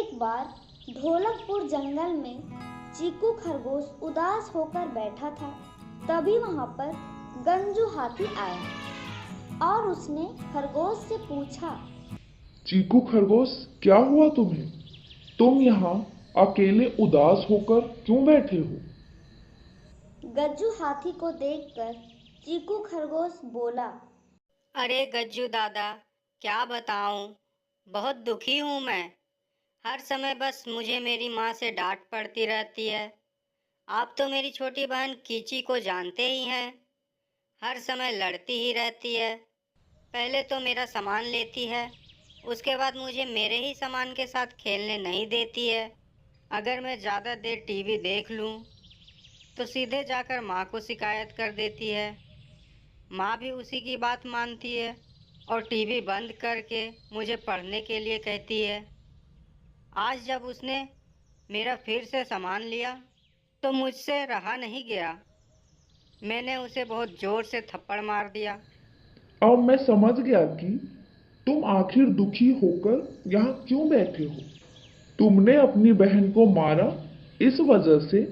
एक बार ढोलकपुर जंगल में चीकू खरगोश उदास होकर बैठा था। तभी वहां पर गंजू हाथी आया और उसने खरगोश से पूछा, चीकू खरगोश, क्या हुआ तुम्हें? तुम यहाँ अकेले उदास होकर क्यों बैठे हो? गज्जू हाथी को देखकर चीकू खरगोश बोला, अरे गज्जू दादा, क्या बताऊं, बहुत दुखी हूं मैं। हर समय बस मुझे मेरी माँ से डांट पड़ती रहती है। आप तो मेरी छोटी बहन कीची को जानते ही हैं, हर समय लड़ती ही रहती है। पहले तो मेरा सामान लेती है, उसके बाद मुझे मेरे ही सामान के साथ खेलने नहीं देती है। अगर मैं ज़्यादा देर टीवी देख लूं तो सीधे जाकर माँ को शिकायत कर देती है। माँ भी उसी की बात मानती है और टीवी बंद करके मुझे पढ़ने के लिए कहती है। आज जब उसने मेरा फिर से सामान लिया तो मुझसे रहा नहीं गया। मैंने उसे बहुत ज़ोर से थप्पड़ मार दिया। अब मैं समझ गया कि तुम आखिर दुखी होकर यहाँ क्यों बैठे हो। तुमने अपनी बहन को मारा, इस वजह से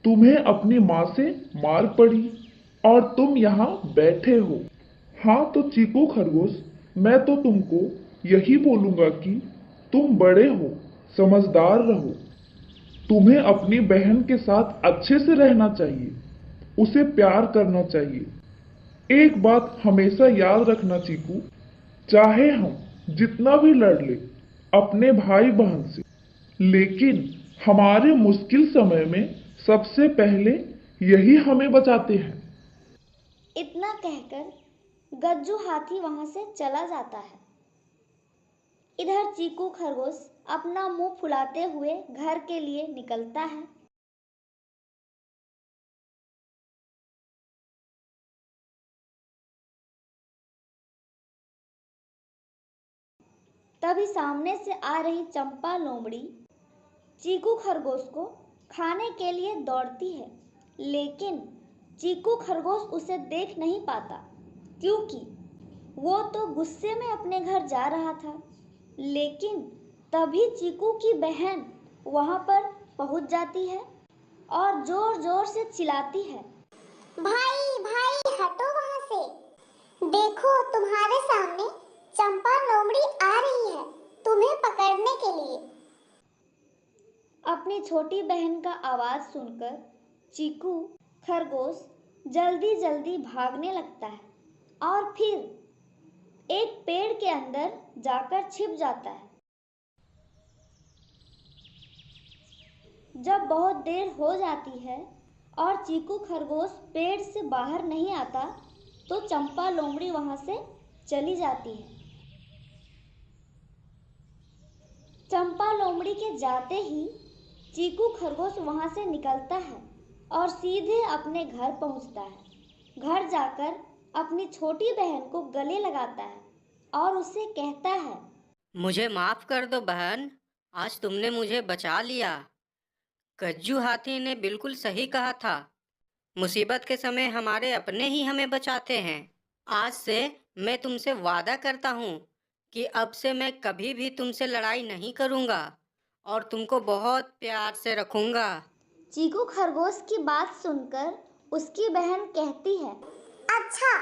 तुम्हें अपनी माँ से मार पड़ी और तुम यहाँ बैठे हो। हाँ तो चीकू खरगोश, मैं तो तुमको यही बोलूँगा कि तुम बड़े हो, समझदार रहो। तुम्हें अपनी बहन के साथ अच्छे से रहना चाहिए, उसे प्यार करना चाहिए। एक बात हमेशा याद रखना चीकू, चाहे हम जितना भी लड़ ले अपने भाई बहन से, लेकिन हमारे मुश्किल समय में सबसे पहले यही हमें बचाते हैं। इतना कहकर गज्जू हाथी वहां से चला जाता है। इधर चीकू खरगोश अपना मुंह फुलाते हुए घर के लिए निकलता है। तभी सामने से आ रही चंपा लोमड़ी चीकू खरगोश को खाने के लिए दौड़ती है, लेकिन चीकू खरगोश उसे देख नहीं पाता क्योंकि वो तो गुस्से में अपने घर जा रहा था। लेकिन तभी चीकू की बहन वहां पर पहुंच जाती है और जोर जोर से चिल्लाती है, भाई भाई हटो वहां से। देखो तुम्हारे सामने चंपा लोमड़ी आ रही है तुम्हें पकड़ने के लिए। अपनी छोटी बहन का आवाज सुनकर चीकू खरगोश जल्दी जल्दी भागने लगता है और फिर एक पेड़ के अंदर जाकर छिप जाता है। जब बहुत देर हो जाती है और चीकू खरगोश पेड़ से बाहर नहीं आता तो चंपा लोमड़ी वहां से चली जाती है। चंपा लोमड़ी के जाते ही चीकू खरगोश वहां से निकलता है और सीधे अपने घर पहुंचता है। घर जाकर अपनी छोटी बहन को गले लगाता है और उससे कहता है, मुझे माफ़ कर दो बहन, आज तुमने मुझे बचा लिया। गज्जू हाथी ने बिल्कुल सही कहा था, मुसीबत के समय हमारे अपने ही हमें बचाते हैं। आज से मैं तुमसे वादा करता हूँ कि अब से मैं कभी भी तुमसे लड़ाई नहीं करूँगा और तुमको बहुत प्यार से रखूँगा। चीकू खरगोश की बात सुनकर उसकी बहन कहती है, अच्छा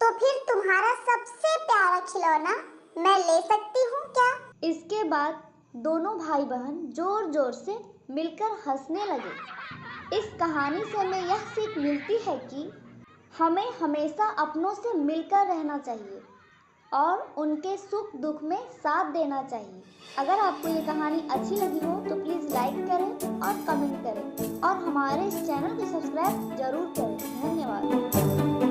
तो फिर तुम्हारा सबसे प्यारा खिलौना मैं ले सकती हूँ क्या? इसके बाद दोनों भाई बहन जोर जोर से मिलकर हंसने लगे। इस कहानी से हमें यह सीख मिलती है कि हमें हमेशा अपनों से मिलकर रहना चाहिए और उनके सुख दुख में साथ देना चाहिए। अगर आपको ये कहानी अच्छी लगी हो तो प्लीज़ लाइक करें और कमेंट करें और हमारे इस चैनल को सब्सक्राइब जरूर करें। धन्यवाद।